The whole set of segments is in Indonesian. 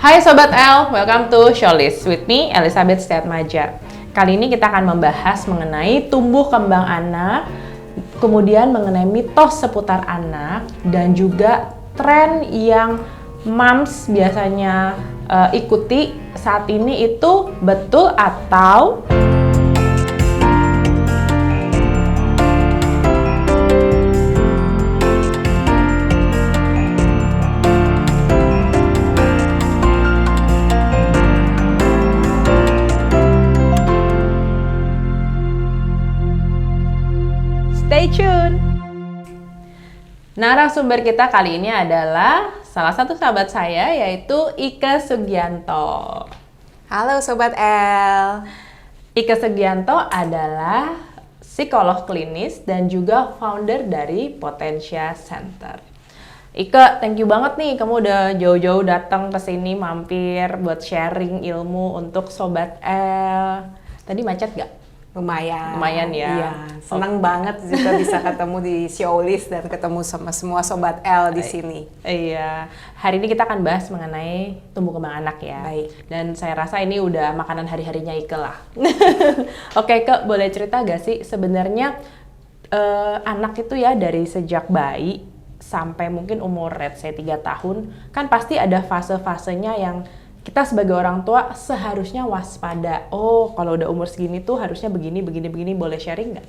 Hai Sobat L, welcome to Showlist with me, Elizabeth Setiatmaja. Kali ini kita akan membahas mengenai tumbuh kembang anak, kemudian mengenai mitos seputar anak, dan juga tren yang moms biasanya ikuti saat ini itu betul atau stay tune. Narasumber kita kali ini adalah salah satu sahabat saya, yaitu Ike Sugianto. Halo Sobat L. Ike Sugianto adalah psikolog klinis dan juga founder dari Potentia Center. Ike, thank you banget nih, kamu udah jauh-jauh datang ke sini mampir buat sharing ilmu untuk Sobat L. Tadi macet gak? Lumayan ya. Iya, senang banget juga bisa ketemu di Showlist dan ketemu sama semua Sobat L di sini. Iya, hari ini kita akan bahas mengenai tumbuh kembang anak ya. Baik. Dan saya rasa ini udah makanan hari-harinya Ike lah. Oke, Ike, boleh cerita gak sih sebenarnya anak itu ya dari sejak bayi sampai mungkin umur let's say 3 tahun, kan pasti ada fase-fasenya yang kita sebagai orang tua seharusnya waspada. Oh, kalau udah umur segini tuh harusnya begini, boleh sharing nggak?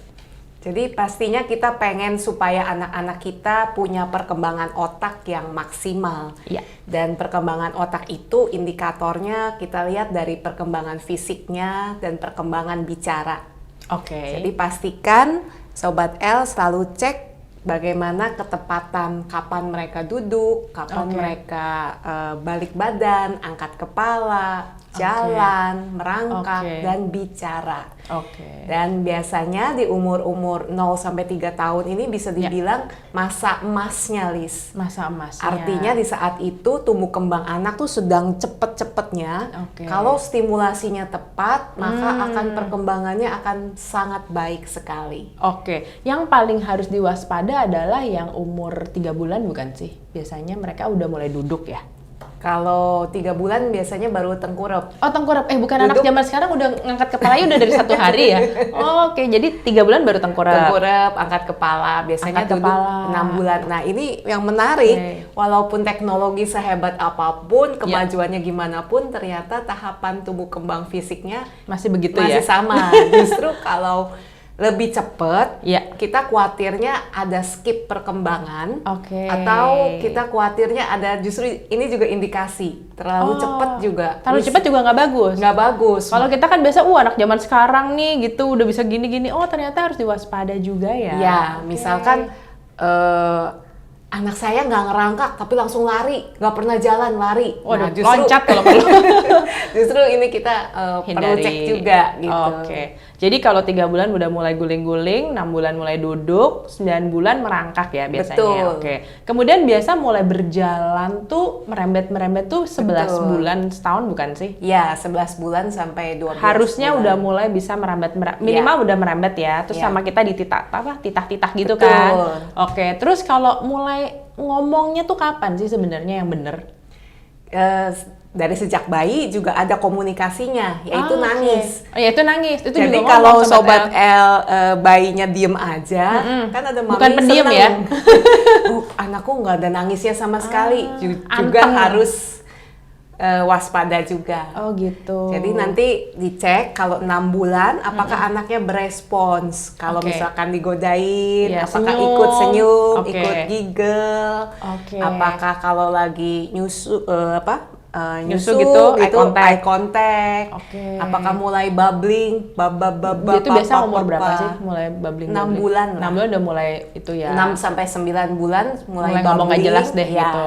Jadi pastinya kita pengen supaya anak-anak kita punya perkembangan otak yang maksimal. Iya. Dan perkembangan otak itu indikatornya kita lihat dari perkembangan fisiknya dan perkembangan bicara. Oke. Jadi pastikan Sobat L selalu cek bagaimana ketepatan kapan mereka duduk, kapan mereka balik badan, angkat kepala, jalan, merangkak, dan bicara. Dan biasanya di umur-umur 0-3 tahun ini bisa dibilang masa emasnya, Liz. Masa emasnya. Artinya di saat itu tumbuh kembang anak tuh sedang cepet-cepetnya. Kalau stimulasinya tepat, maka akan perkembangannya akan sangat baik sekali. Yang paling harus diwaspada adalah yang umur 3 bulan bukan sih? Biasanya mereka udah mulai duduk ya? Kalau 3 bulan biasanya baru tengkurap. Oh, tengkurap. Bukan duduk. Anak zaman sekarang udah ngangkat kepalanya udah dari 1 hari ya? Oke, jadi 3 bulan baru tengkurap. Tengkurap, angkat kepala. Biasanya angkat duduk kepala. 6 bulan. Nah, ini yang menarik. Walaupun teknologi sehebat apapun, kemajuannya gimana pun, ternyata tahapan tumbuh kembang fisiknya masih begitu masih sama. Justru kalau lebih cepat, kita khawatirnya ada skip perkembangan, atau kita khawatirnya ada justru ini juga indikasi terlalu cepat juga. Terlalu cepat juga nggak bagus. Nggak bagus. Kalau kita kan biasa, anak zaman sekarang nih gitu udah bisa gini-gini. Oh, ternyata harus diwaspada juga ya. Ya, misalkan anak saya nggak ngerangkak tapi langsung lari, nggak pernah jalan, lari. Waduh, loncat kalau perlu. Justru ini kita perlu cek juga gitu. Jadi kalau 3 bulan udah mulai guling-guling, 6 bulan mulai duduk, 9 bulan merangkak ya biasanya. Betul. Kemudian biasa mulai berjalan tuh merembet-merembet tuh 11 bulan, setahun bukan sih? Ya, 11 bulan sampai 12 harusnya bulan. Udah mulai bisa merembet, minimal udah merembet ya. Terus sama kita titah-titah gitu kan. Terus kalau mulai ngomongnya tuh kapan sih sebenarnya yang bener? Dari sejak bayi juga ada komunikasinya, yaitu nangis. Yaitu nangis. Itu jadi juga kalau Sobat L bayinya diem aja, kan ada mami bukan pendiam ya. Anakku nggak ada nangisnya sama sekali. Juga harus waspada juga. Gitu. Jadi nanti dicek kalau 6 bulan apakah anaknya berespons. Kalau misalkan digodain, apakah ikut senyum, ikut giggle, apakah kalau lagi nyusu nyusu gitu, eye contact. Apakah mulai bubbling, itu biasa umur berapa sih mulai bubbling? 6 bulan. 6 bulan udah mulai itu ya. 6-9 bulan mulai ngomong gak jelas deh ya. gitu.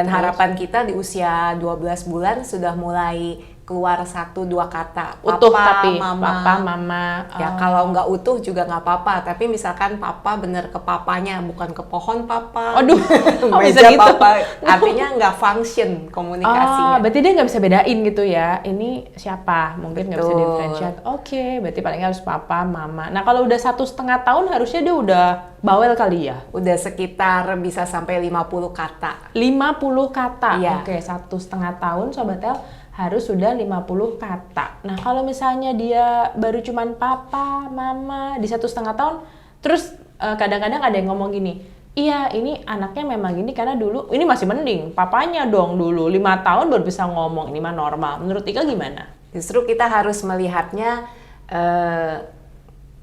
Dan harapan kita di usia 12 bulan sudah mulai keluar 1-2 kata. Utuh Papa, tapi mama. papa, mama. Ya kalau nggak utuh juga nggak apa-apa. Tapi misalkan papa bener ke papanya, bukan ke pohon papa. Aduh, bisa meja gitu. papa. Artinya nggak function komunikasinya. Berarti dia nggak bisa bedain gitu ya. Ini siapa? Mungkin nggak bisa Betul. differentiate. Oke, berarti paling harus papa, mama. Nah kalau udah 1,5 tahun harusnya dia udah bawel kali ya. Udah sekitar bisa sampai 50 kata. 50 kata. Iya. Oke, 1,5 tahun Sobat El harus sudah 50 kata. Nah, kalau misalnya dia baru cuman papa, mama di 1,5 tahun, terus kadang-kadang ada yang ngomong gini, iya ini anaknya memang gini karena dulu, ini masih mending, papanya dong dulu 5 tahun baru bisa ngomong, ini mah normal. Menurut Ika gimana? Justru kita harus melihatnya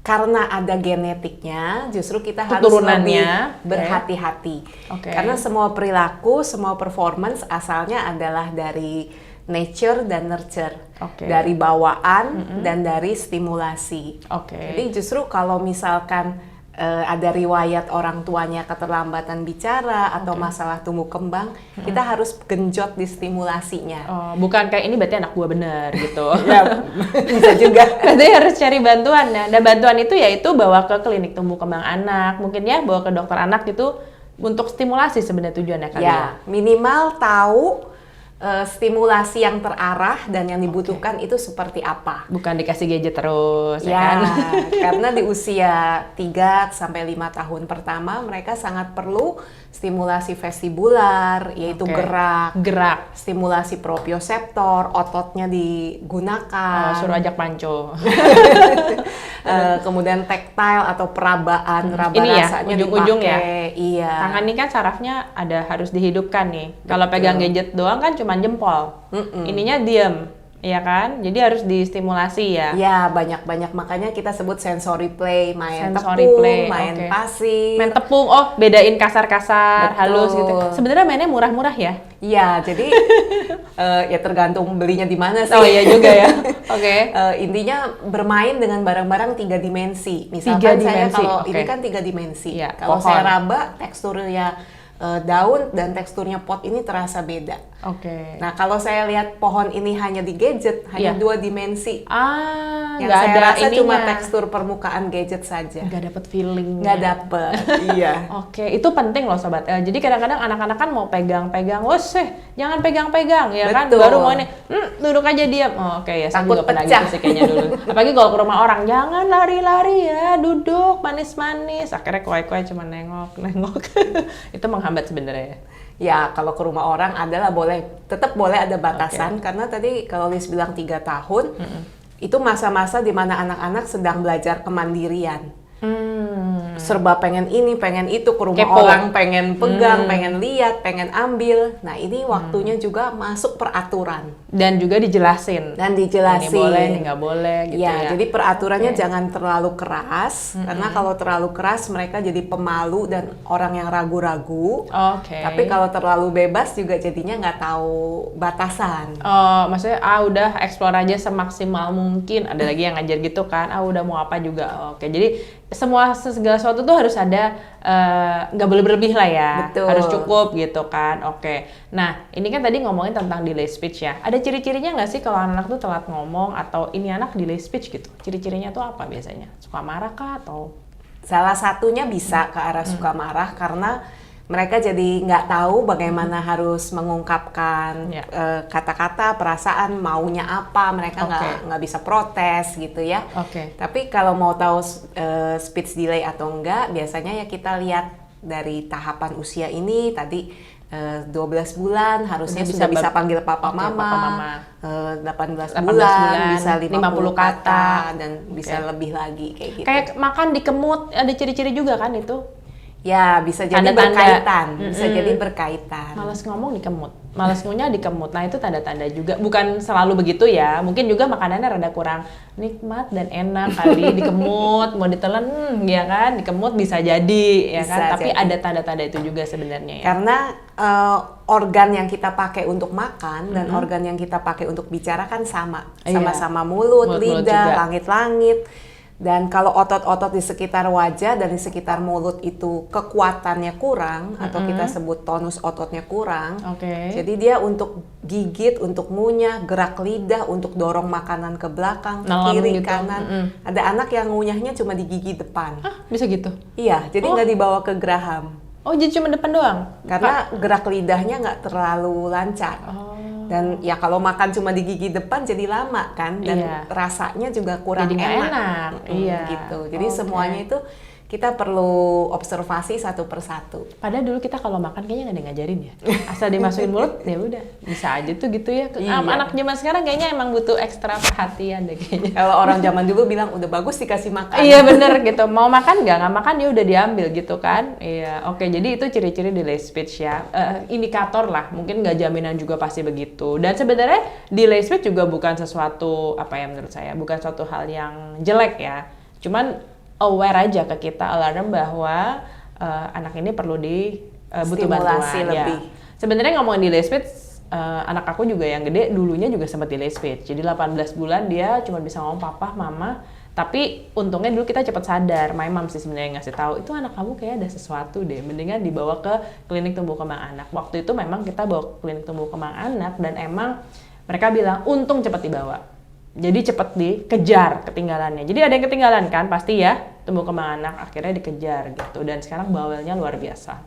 karena ada genetiknya, justru kita harus lebih Keturunannya, berhati-hati. Oke. Karena semua perilaku, semua performance asalnya adalah dari nature dan nurture, Oke. dari bawaan dan dari stimulasi. Oke. Jadi justru kalau misalkan ada riwayat orang tuanya keterlambatan bicara atau masalah tumbuh kembang, kita harus genjot di stimulasinya. Oh, bukan kayak ini berarti anak gua bener gitu. Ya, bisa juga. Berarti harus cari bantuan ya. Dan bantuan itu yaitu bawa ke klinik tumbuh kembang anak, mungkin ya bawa ke dokter anak gitu untuk stimulasi sebenarnya tujuannya kali ya. Ya, minimal tahu stimulasi yang terarah dan yang dibutuhkan itu seperti apa. Bukan dikasih gadget terus ya Ya, kan. karena di usia 3-5 tahun pertama mereka sangat perlu stimulasi vestibular, yaitu Oke. gerak, stimulasi proprioseptor, ototnya digunakan. Suruh ajak panco. Kemudian taktil atau perabaan, raba Ini ya, rasanya ujung-ujung ya? dipakai. Iya. Tangan ini kan sarafnya harus dihidupkan nih. Kalau pegang gadget doang kan cuma jempol. Ininya diem, ya kan? Jadi harus distimulasi ya. Ya, banyak-banyak, makanya kita sebut sensory play, main Sensory tepung, play, main oke. pasir. Main tepung, bedain kasar-kasar, Betul. halus gitu. Sebenarnya mainnya murah-murah ya. Iya, jadi ya tergantung belinya di mana sih. Oh iya juga ya. Oke. Intinya bermain dengan barang-barang 3 dimensi. Misalkan 3 saya dimensi, kalau oke. ini kan 3 dimensi. Iya, Kalau pohon. saya raba teksturnya daun dan teksturnya pot ini terasa beda. Oke. Nah, kalau saya lihat pohon ini hanya di gadget, hanya Iya. 2 dimensi. Yang Yang nggak saya ada rasa cuma ininya. tekstur permukaan gadget saja. Nggak dapet feeling. Nggak dapet. Iya. Oke, itu penting loh Sobat El. Jadi kadang-kadang anak-anak kan mau pegang-pegang, jangan pegang-pegang ya kan. Betul. Baru mau ini, duduk aja diam. Oh, oke ya, saya Takut juga pernah pecah. gitu sih kayaknya dulu. Apalagi kalau ke rumah orang, jangan lari-lari ya, duduk manis-manis. Akhirnya kue-kue cuma nengok-nengok. Itu menghambat sebenarnya. Ya, kalau ke rumah orang adalah tetap boleh ada batasan. Karena tadi kalau Liz bilang 3 tahun, itu masa-masa di mana anak-anak sedang belajar kemandirian. Serba pengen ini, pengen itu, ke rumah Kepo. orang pengen pegang, pengen lihat, pengen ambil. Nah, ini waktunya juga masuk peraturan. Dan juga dijelasin. Dan dijelasin. Ini boleh, ini nggak boleh gitu ya. Ya, jadi peraturannya jangan terlalu keras, karena kalau terlalu keras mereka jadi pemalu dan orang yang ragu-ragu. Oke. Tapi kalau terlalu bebas juga jadinya nggak tahu batasan. Oh, maksudnya udah explore aja semaksimal mungkin. Ada lagi yang ngajar gitu kan, udah mau apa juga. Oke, jadi segala sesuatu tuh harus ada, nggak boleh berlebih lah ya. Betul. Harus cukup gitu kan. Oke. Nah, ini kan tadi ngomongin tentang delay speech ya. Ada ciri-cirinya nggak sih kalau anak tuh telat ngomong atau ini anak delay speech gitu? Ciri-cirinya tuh apa biasanya? Suka marah kah atau? Salah satunya bisa ke arah suka marah karena mereka jadi nggak tahu bagaimana harus mengungkapkan Ya. kata-kata, perasaan, maunya apa, mereka nggak bisa protes gitu ya. Oke. Tapi kalau mau tahu speech delay atau enggak, biasanya ya kita lihat dari tahapan usia ini tadi 12 bulan harusnya Udah sudah bisa bisa panggil papa Oke, mama, papa mama. 18 18 bulan, bulan, bisa 50 kata. kata dan bisa Oke. lebih lagi kayak gitu. Kayak makan dikemut, ada ciri-ciri juga kan itu? Ya, bisa jadi Tanda-tanda. berkaitan, bisa jadi berkaitan. Malas ngomong dikemut, malas ngunyah dikemut. Nah itu tanda-tanda juga, bukan selalu begitu ya. Mungkin juga makanannya rada kurang nikmat dan enak kali, dikemut, mau ditelan, ya kan, dikemut bisa jadi, ya Bisa kan. Tapi jadi. ada tanda-tanda itu juga sebenarnya ya. Karena organ yang kita pakai untuk makan dan organ yang kita pakai untuk bicara kan sama. Iya. Sama-sama mulut, Mulut-mulut lidah, juga. langit-langit. Dan kalau otot-otot di sekitar wajah dan di sekitar mulut itu kekuatannya kurang atau kita sebut tonus ototnya kurang. Oke. Jadi dia untuk gigit, untuk ngunyah, gerak lidah, untuk dorong makanan ke belakang, ke Ngelam kiri, gitu. kanan. Ada anak yang ngunyahnya cuma di gigi depan. Hah, bisa gitu? Iya, jadi nggak dibawa ke geraham. Oh, jadi cuma depan doang? Karena gerak lidahnya nggak terlalu lancar. Dan ya kalau makan cuma di gigi depan jadi lama kan, dan Iya. rasanya juga kurang Jadi nggak enak. enak. Iya. Gitu. Jadi Oke. semuanya itu kita perlu observasi satu persatu. Padahal dulu kita kalau makan kayaknya nggak ada yang ngajarin ya. Asal dimasukin mulut, ya udah bisa aja tuh gitu ya. Iya. Anak zaman sekarang kayaknya emang butuh ekstra perhatian deh kayaknya. Kalau orang zaman dulu bilang udah bagus dikasih makan. Iya bener gitu, mau makan nggak makan dia udah diambil gitu kan. Iya, oke, jadi itu ciri-ciri delay speech ya. Indikator lah, mungkin nggak jaminan juga pasti begitu. Dan sebenarnya delay speech juga bukan sesuatu, apa ya menurut saya, bukan suatu hal yang jelek ya. Cuman aware aja ke kita, alarm bahwa anak ini perlu butuh bantuan. Stimulasi lebih. Ya. Sebenarnya ngomongin delay speech, anak aku juga yang gede dulunya juga sempat delay speech. Jadi 18 bulan dia cuma bisa ngomong papa, mama. Tapi untungnya dulu kita cepat sadar, my mom sih sebenarnya ngasih tahu itu anak kamu kayak ada sesuatu deh, mendingan dibawa ke klinik tumbuh kembang anak. Waktu itu memang kita bawa ke klinik tumbuh kembang anak dan emang mereka bilang untung cepat dibawa. Jadi cepat dikejar ketinggalannya. Jadi ada yang ketinggalan kan pasti ya, tumbuh kembang anak akhirnya dikejar gitu. Dan sekarang bawelnya luar biasa,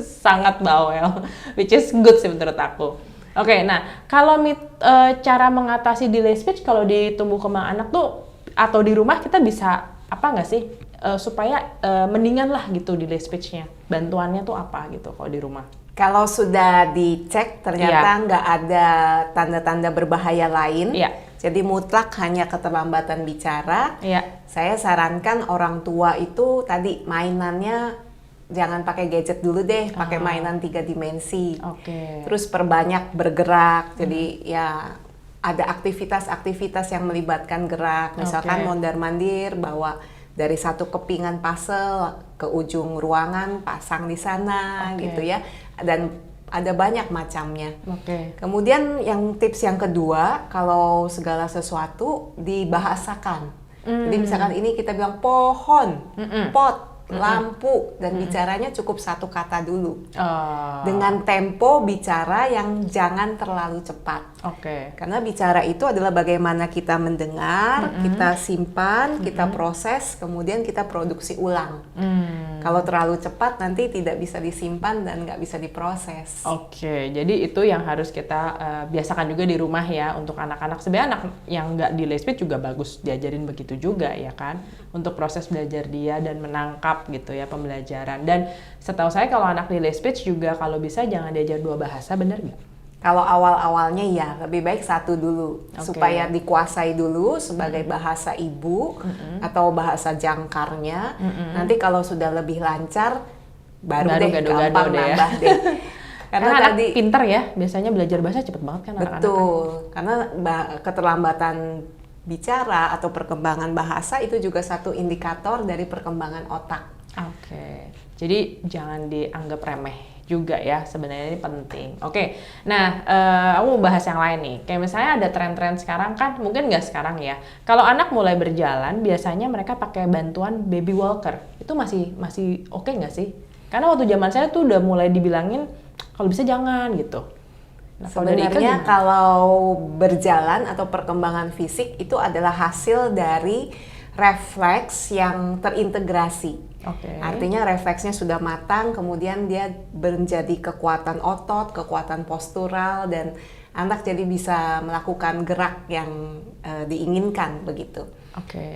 sangat bawel, which is good sih menurut aku. Oke, nah kalau cara mengatasi delay speech kalau di tumbuh kembang anak tuh atau di rumah kita bisa apa nggak sih supaya mendingan lah gitu delay speech-nya. Bantuannya tuh apa gitu kalau di rumah? Kalau sudah dicek ternyata nggak ada tanda-tanda berbahaya lain, jadi mutlak hanya keterlambatan bicara. Saya sarankan orang tua itu tadi mainannya jangan pakai gadget dulu deh, pakai mainan 3 dimensi. Terus perbanyak bergerak, jadi ya ada aktivitas-aktivitas yang melibatkan gerak, misalkan mondar-mandir, bawa dari satu kepingan puzzle ke ujung ruangan, pasang di sana gitu ya. Dan ada banyak macamnya. Kemudian yang tips yang kedua, kalau segala sesuatu dibahasakan. Jadi misalkan ini kita bilang pohon, pot, lampu, dan bicaranya cukup satu kata dulu. Dengan tempo bicara yang jangan terlalu cepat. Karena bicara itu adalah bagaimana kita mendengar, kita simpan, kita proses, kemudian kita produksi ulang. Kalau terlalu cepat nanti tidak bisa disimpan dan nggak bisa diproses. Jadi itu yang harus kita biasakan juga di rumah ya untuk anak-anak. Sebenarnya anak yang nggak delay speech juga bagus diajarin begitu juga ya kan, untuk proses belajar dia dan menangkap gitu ya pembelajaran. Dan setahu saya kalau anak delay speech juga kalau bisa jangan diajar 2 bahasa, bener nggak? Kalau awal-awalnya ya lebih baik 1 dulu supaya dikuasai dulu sebagai bahasa ibu atau bahasa jangkarnya. Nanti kalau sudah lebih lancar baru deh gampang nambah deh. Karena tadi anak pinter ya, biasanya belajar bahasa cepet banget kan anak-anak. Betul, karena keterlambatan bicara atau perkembangan bahasa itu juga satu indikator dari perkembangan otak. Jadi jangan dianggap remeh juga ya, sebenarnya ini penting. Nah aku mau bahas yang lain nih. Kayak misalnya ada tren-tren sekarang kan, mungkin nggak sekarang ya. Kalau anak mulai berjalan, biasanya mereka pakai bantuan baby walker. Itu masih oke nggak sih? Karena waktu zaman saya tuh udah mulai dibilangin kalau bisa jangan gitu. Nah, sebenarnya kalau berjalan atau perkembangan fisik itu adalah hasil dari refleks yang terintegrasi. Artinya refleksnya sudah matang, kemudian dia menjadi kekuatan otot, kekuatan postural, dan anak jadi bisa melakukan gerak yang diinginkan begitu.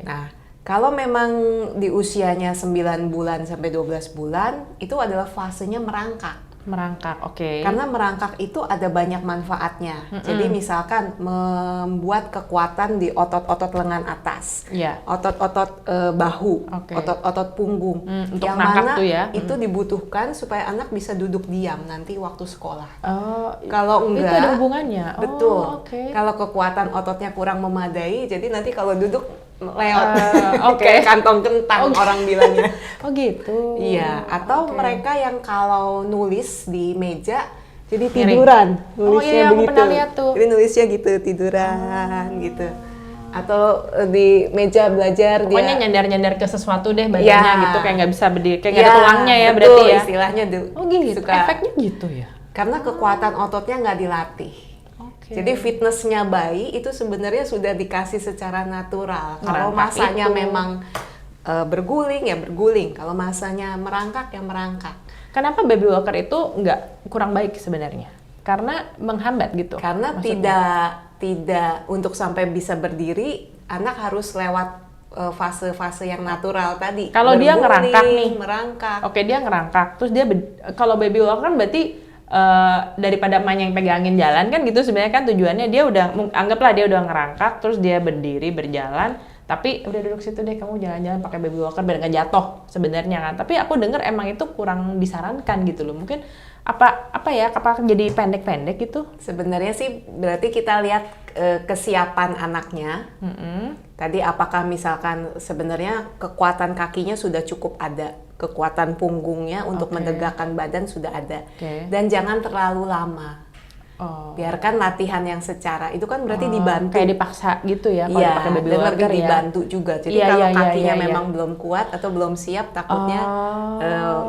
Nah, kalau memang di usianya 9 bulan sampai 12 bulan, itu adalah fasenya merangkak. Karena merangkak itu ada banyak manfaatnya. Jadi misalkan membuat kekuatan di otot-otot lengan atas, otot-otot bahu, otot-otot punggung, yang mana itu dibutuhkan supaya anak bisa duduk diam nanti waktu sekolah. Kalau enggak, itu ada hubungannya. Betul. Kalau kekuatan ototnya kurang memadai, jadi nanti kalau duduk leot, kayak kantong kentang orang bilangnya. Gitu. Iya, atau mereka yang kalau nulis di meja jadi tiduran, nulisnya begitu. Aku pernah lihat tuh. Jadi nulisnya gitu, tiduran gitu. Atau di meja belajar pokoknya nyandar-nyandar ke sesuatu deh badannya gitu, kayak nggak bisa berdiri, kayak nggak ada tulangnya ya, betul, berarti ya. Istilahnya gitu. Efeknya gitu ya. Karena kekuatan ototnya nggak dilatih. Jadi fitnessnya bayi itu sebenarnya sudah dikasih secara natural. Kalau Merangkak masanya itu. memang berguling ya berguling. Kalau masanya merangkak ya merangkak. Kenapa baby walker itu nggak kurang baik sebenarnya? Karena menghambat gitu. Karena maksudnya? tidak untuk sampai bisa berdiri, anak harus lewat fase-fase yang natural tadi. Kalau dia Berguling, ngerangkak nih, merangkak. Oke, dia ngerangkak. Terus dia kalau baby walker kan berarti daripada emaknya yang pegangin jalan kan gitu, sebenarnya kan tujuannya dia udah anggaplah dia udah ngerangkak, terus dia berdiri berjalan, tapi udah duduk situ deh, kamu jalan-jalan pakai baby walker biar nggak jatuh sebenarnya kan. Tapi aku dengar emang itu kurang disarankan gitu loh. Mungkin apa ya, apakah jadi pendek-pendek gitu? Sebenarnya sih berarti kita lihat kesiapan anaknya. Tadi apakah misalkan sebenarnya kekuatan kakinya sudah cukup ada, kekuatan punggungnya untuk menegakkan badan sudah ada. Dan jangan terlalu lama. Biarkan latihan yang secara itu kan berarti dibantu. Kayak dipaksa gitu ya kalau pakai baby dan walker lebih ya. dibantu juga. Jadi kalau kakinya memang belum kuat atau belum siap, takutnya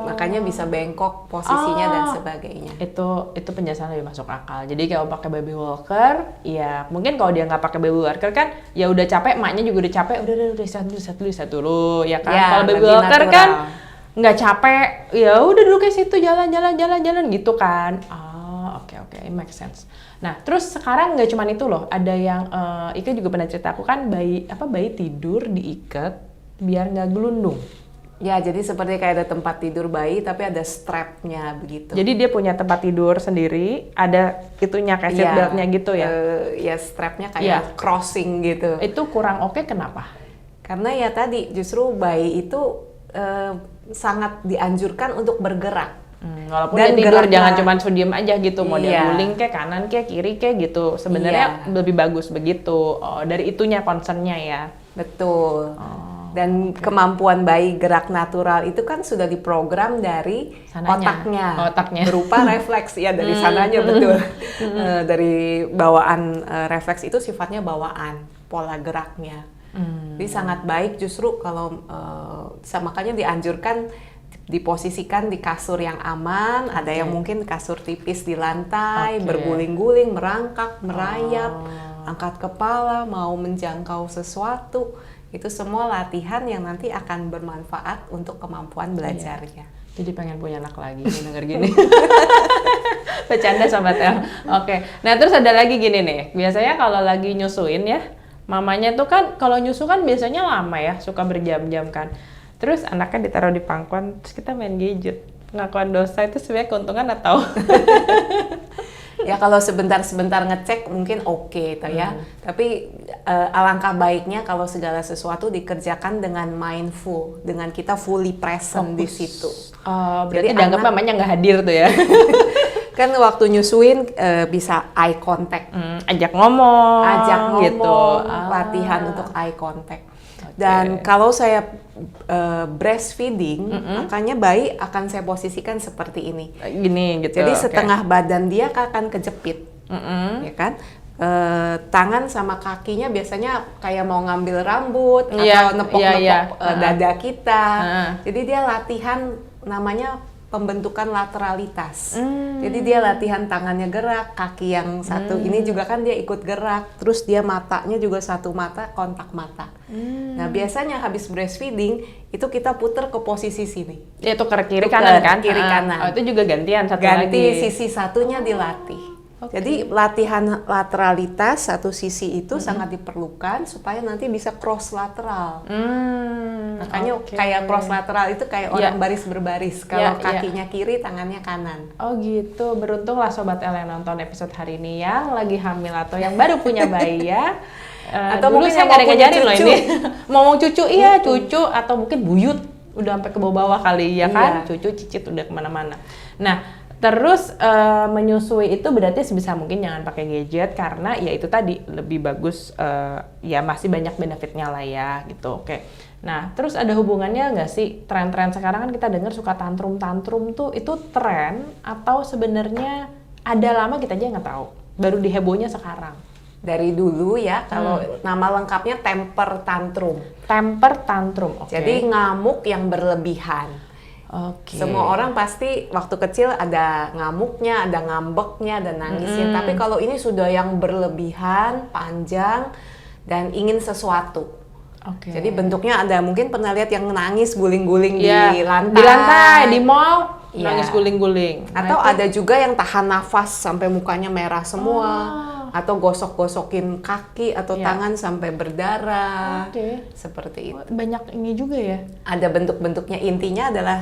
makanya bisa bengkok posisinya dan sebagainya. Itu penjelasan lebih masuk akal. Jadi kalau pakai baby walker, ya mungkin kalau dia nggak pakai baby walker kan, ya udah capek, emaknya juga udah capek, udah istirahat dulu, ya kan. Ya, kalau baby walker natural. kan nggak capek, ya udah dulu kayak situ jalan gitu kan. Oke, make sense. Nah, terus sekarang nggak cuma itu loh, ada yang Ika juga pernah cerita aku kan bayi tidur diikat biar nggak gelundung. Ya, jadi seperti kayak ada tempat tidur bayi tapi ada strapnya begitu. Jadi dia punya tempat tidur sendiri, ada itunya kayak seat beltnya gitu ya? Ya strapnya kayak crossing gitu. Itu kurang oke, kenapa? Karena ya tadi justru bayi itu sangat dianjurkan untuk bergerak. Walaupun dia tidur jangan cuma diem aja gitu, mau dia guling kayak kanan kayak kiri kayak gitu. Sebenarnya lebih bagus begitu. Dari itunya concernnya ya. Betul. Dan kemampuan bayi gerak natural itu kan sudah diprogram dari otaknya berupa refleks ya dari sananya betul. Dari bawaan refleks itu sifatnya bawaan pola geraknya. Jadi sangat baik justru kalau makanya dianjurkan diposisikan di kasur yang aman, ada yang mungkin kasur tipis di lantai, berguling-guling, merangkak, merayap, angkat kepala, mau menjangkau sesuatu. Itu semua latihan yang nanti akan bermanfaat untuk kemampuan belajarnya. Jadi pengen punya anak lagi nih denger gini. Bercanda Sobat El. Oke. Nah, terus ada lagi gini nih. Biasanya kalau lagi nyusuin ya, mamanya tuh kan kalau nyusu kan biasanya lama ya, suka berjam-jam kan. Terus anaknya ditaruh di pangkuan, terus kita main gadget. Pengakuan dosa itu sebenarnya keuntungan atau? Ya kalau sebentar-sebentar ngecek mungkin oke tuh ya. Tapi alangkah baiknya kalau segala sesuatu dikerjakan dengan mindful, dengan kita fully present di situ. Berarti dianggap mamanya nggak hadir tuh ya? Kan waktu nyusuin bisa eye contact. Ajak ngomong gitu. Latihan untuk eye contact. Dan kalau saya breastfeeding, makanya bayi akan saya posisikan seperti ini. Gini gitu. Jadi setengah badan dia akan kejepit, ya kan? Tangan sama kakinya biasanya kayak mau ngambil rambut atau nepok-nepok dada kita. Jadi dia latihan namanya pembentukan lateralitas. Jadi dia latihan tangannya gerak, kaki yang satu ini juga kan dia ikut gerak. Terus dia matanya juga satu mata, kontak mata. Nah biasanya habis breastfeeding itu kita puter ke posisi sini. Itu ke kiri kanan kan? Kiri kanan. Itu juga gantian satu lagi. Ganti sisi satunya dilatih. Jadi latihan lateralitas satu sisi itu sangat diperlukan supaya nanti bisa cross lateral. Makanya kayak cross lateral itu kayak orang baris berbaris. Kalau kakinya kiri, tangannya kanan. Oh gitu. Beruntunglah Sobat El yang nonton episode hari ini yang lagi hamil atau yang baru punya bayi ya. Atau dulu mungkin saya nggak ngajarin loh ini. Ngomong cucu, cucu atau mungkin buyut udah sampai ke bawah-bawah kali ya kan. Cucu cicit udah kemana-mana. Nah. Terus menyusui itu berarti sebisa mungkin jangan pakai gadget karena ya itu tadi lebih bagus ya masih banyak benefitnya lah ya gitu. Oke. Nah terus ada hubungannya nggak sih tren-tren sekarang kan kita dengar suka tantrum tuh itu tren atau sebenarnya ada lama kita aja nggak tahu baru dihebohnya sekarang? Dari dulu ya kalau nama lengkapnya temper tantrum. Temper tantrum. Jadi ngamuk yang berlebihan. Oke. Semua orang pasti waktu kecil ada ngamuknya, ada ngambeknya, ada nangisnya. Tapi kalau ini sudah yang berlebihan, panjang, dan ingin sesuatu. Oke. Jadi bentuknya ada, mungkin pernah lihat yang nangis guling-guling Iya, di lantai. Di lantai, di mall, Iya. nangis guling-guling. Nah, Atau itu- ada juga yang tahan nafas sampai mukanya merah semua. Atau gosok-gosokin kaki atau Iya. tangan sampai berdarah. Oke. Seperti itu. Banyak ini juga ya. Ada bentuk-bentuknya, intinya adalah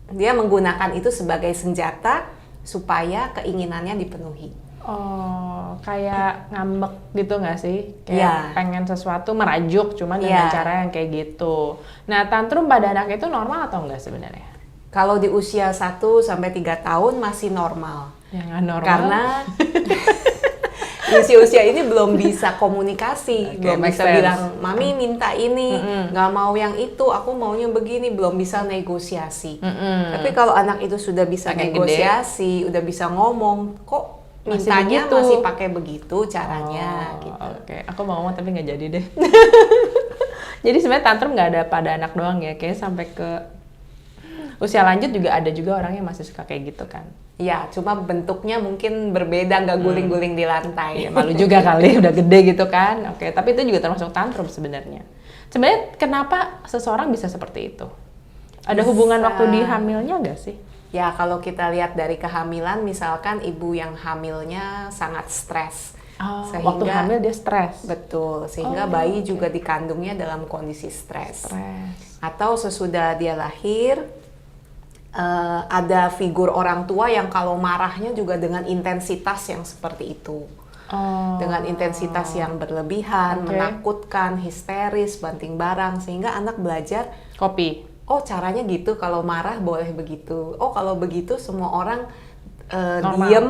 dia menggunakan itu sebagai senjata supaya keinginannya dipenuhi. Oh, kayak ngambek gitu nggak sih? Kayak Iya. pengen sesuatu merajuk, cuman dengan Iya. cara yang kayak gitu. Nah, tantrum pada anak itu normal atau enggak sebenarnya? Kalau di usia 1 sampai 3 tahun masih normal. Ya nggak normal. Karena di usia-usia ini belum bisa komunikasi, Oke, belum make bisa sense. bilang, mami minta ini, nggak mau yang itu, aku maunya begini, belum bisa negosiasi. Tapi kalau anak itu sudah bisa Makin negosiasi, udah bisa ngomong, kok Masih mintanya begitu. masih pakai begitu caranya, Oh, gitu. Oke, aku mau ngomong tapi nggak jadi deh. Jadi sebenarnya tantrum nggak ada pada anak doang ya, kayaknya sampai ke usia lanjut juga ada juga orang yang masih suka kayak gitu kan. Ya, cuma bentuknya mungkin berbeda, nggak guling-guling di lantai. Ya, malu juga kali, udah gede gitu kan. Oke, tapi itu juga termasuk tantrum sebenarnya. Sebenarnya kenapa seseorang bisa seperti itu? Ada Bisa. hubungan waktu di hamilnya nggak sih? Ya, kalau kita lihat dari kehamilan, misalkan ibu yang hamilnya sangat stres. Waktu hamil dia stres. Betul, sehingga Oh, bayi oke. juga dikandungnya dalam kondisi stres. Stres. Atau sesudah dia lahir, ada figur orang tua yang kalau marahnya juga dengan intensitas yang seperti itu. Oh. Dengan intensitas yang berlebihan, Oke. menakutkan, histeris, banting barang, sehingga anak belajar, Kopi. oh caranya gitu, kalau marah boleh begitu. Oh kalau begitu semua orang Normal. diem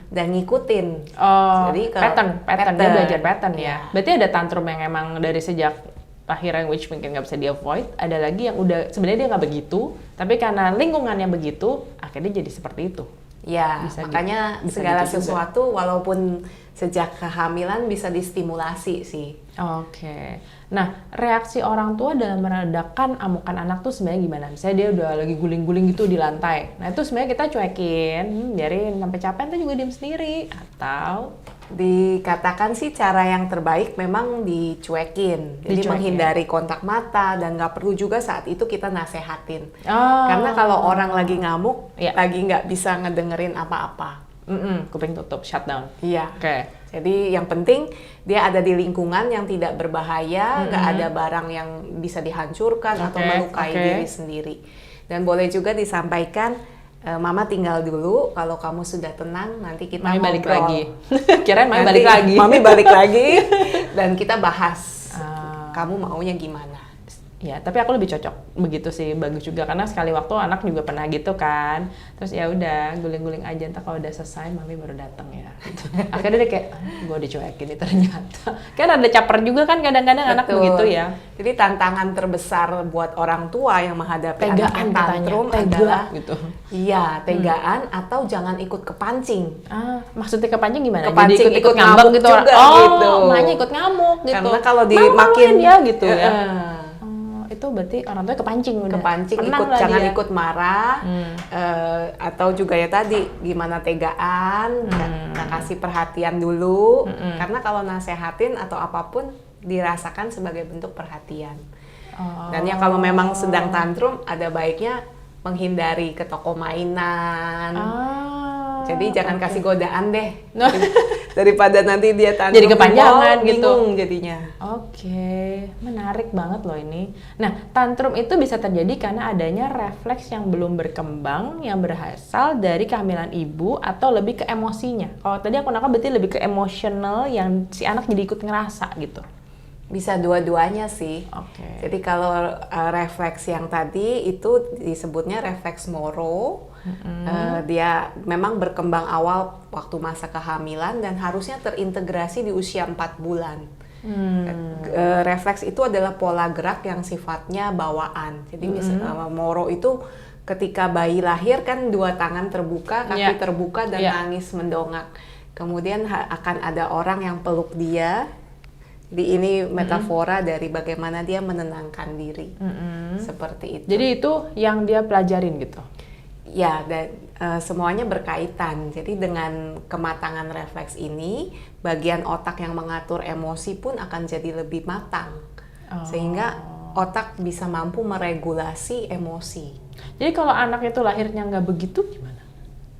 dan ngikutin. Oh, Jadi kalau- pattern. Dia belajar pattern ya. Iya. Berarti ada tantrum yang emang dari sejak lahiran which mungkin nggak bisa di avoid. Ada lagi yang udah sebenarnya dia nggak begitu, tapi karena lingkungannya begitu, akhirnya jadi seperti itu. Ya, Bisa makanya bisa segala gitu juga. sesuatu walaupun sejak kehamilan bisa distimulasi sih. Oke. Nah, reaksi orang tua dalam meredakan amukan anak tuh sebenarnya gimana? Misalnya dia udah lagi guling-guling gitu di lantai. Nah, itu sebenarnya kita cuekin, biarin sampai capek ntar juga diem sendiri. Atau Dikatakan sih cara yang terbaik memang dicuekin. Jadi Dicuekin. menghindari kontak mata dan nggak perlu juga saat itu kita nasehatin. Oh. Karena kalau orang lagi ngamuk, Iya. lagi nggak bisa ngedengerin apa-apa. kuping tutup, shutdown. Iya. Oke. Jadi yang penting dia ada di lingkungan yang tidak berbahaya, nggak ada barang yang bisa dihancurkan atau Oke, melukai oke. diri sendiri. Dan boleh juga disampaikan, Mama tinggal dulu, kalau kamu sudah tenang nanti kita Mami balik ngobrol. lagi. Kirain Mami Nanti balik lagi. Mami balik lagi dan kita bahas. Ah. Kamu maunya gimana? Ya, tapi aku lebih cocok begitu sih, bagus juga karena sekali waktu anak juga pernah gitu kan. Terus ya udah guling-guling aja, entar kalau udah selesai mami baru datang ya. Gitu. Akhirnya dia kayak gue dicuekin nih ternyata. Kan ada caper juga kan kadang-kadang anak Betul. begitu ya. Jadi tantangan terbesar buat orang tua yang menghadapi anak Tegaan yang katanya, tantrum tega adalah gitu. iya, tegaan atau jangan ikut kepancing. Ah, maksudnya kepancing gimana? Kepancing, Jadi ikut ngambek ngamuk gitu. juga Oh, gitu. emaknya ikut ngamuk gitu. Karena kalau Malu-maluin ya gitu ya. Heeh. Itu berarti orang tua kepancing udah. Kepancing, Menang ikut lah jangan dia. ikut marah, atau juga ya tadi gimana tegaan, nggak kasih perhatian dulu, karena kalau nasehatin atau apapun dirasakan sebagai bentuk perhatian. Oh. Dan ya kalau memang sedang tantrum, ada baiknya menghindari ke toko mainan. Jadi jangan kasih godaan deh, No. daripada nanti dia tantrum Jadi di kepanjangan mall, gitu. bingung jadinya. Oke, menarik banget loh ini. Nah, tantrum itu bisa terjadi karena adanya refleks yang belum berkembang yang berasal dari kehamilan ibu atau lebih ke emosinya. Kalau tadi aku nangkap berarti lebih ke emosional yang si anak jadi ikut ngerasa gitu. Bisa dua-duanya sih. Oke. Jadi kalau refleks yang tadi itu disebutnya refleks Moro. Dia memang berkembang awal waktu masa kehamilan dan harusnya terintegrasi di usia 4 bulan. Refleks itu adalah pola gerak yang sifatnya bawaan. Jadi Moro itu ketika bayi lahir kan dua tangan terbuka, kaki Iya. terbuka dan Iya. nangis mendongak. Kemudian akan ada orang yang peluk dia. Di ini metafora dari bagaimana dia menenangkan diri. Seperti itu. Jadi itu yang dia pelajarin gitu? Ya, dan semuanya berkaitan. Jadi dengan kematangan refleks ini, bagian otak yang mengatur emosi pun akan jadi lebih matang. Sehingga otak bisa mampu meregulasi emosi. Jadi kalau anak itu lahirnya nggak begitu gimana?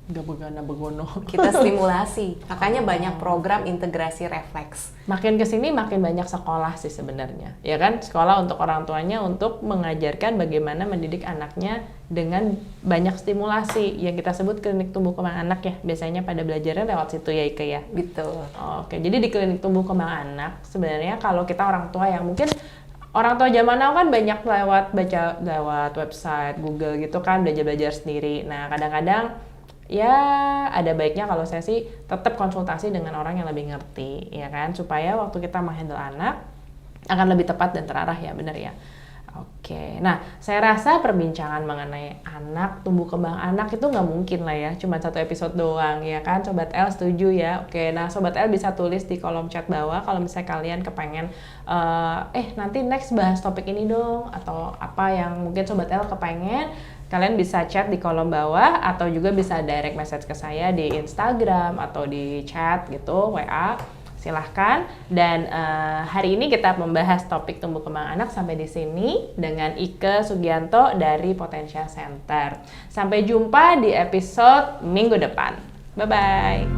Nggak begono. Kita stimulasi. Makanya banyak program integrasi refleks. Makin kesini makin banyak sekolah sih sebenarnya, ya kan? Sekolah untuk orang tuanya untuk mengajarkan bagaimana mendidik anaknya dengan banyak stimulasi yang kita sebut klinik tumbuh kembang anak ya. Biasanya pada belajarnya lewat situ ya Ike ya. Betul. Oke, jadi di klinik tumbuh kembang anak sebenarnya kalau kita orang tua yang mungkin orang tua zaman now kan banyak baca lewat website Google gitu kan, belajar sendiri. Nah kadang-kadang ya ada baiknya kalau saya sih tetap konsultasi dengan orang yang lebih ngerti ya kan, supaya waktu kita menghandle anak akan lebih tepat dan terarah ya, benar ya. Oke, nah saya rasa perbincangan mengenai anak, tumbuh kembang anak itu nggak mungkin lah ya, cuma satu episode doang ya kan, Sobat L setuju ya? Oke, nah Sobat L bisa tulis di kolom chat bawah kalau misalnya kalian kepengen nanti next bahas topik ini dong, atau apa yang mungkin Sobat L kepengen, kalian bisa chat di kolom bawah atau juga bisa direct message ke saya di Instagram atau di chat gitu, WA. Silahkan. Dan hari ini kita membahas topik tumbuh kembang anak sampai di sini dengan Ike Sugianto dari Potensia Center. Sampai jumpa di episode minggu depan. Bye-bye.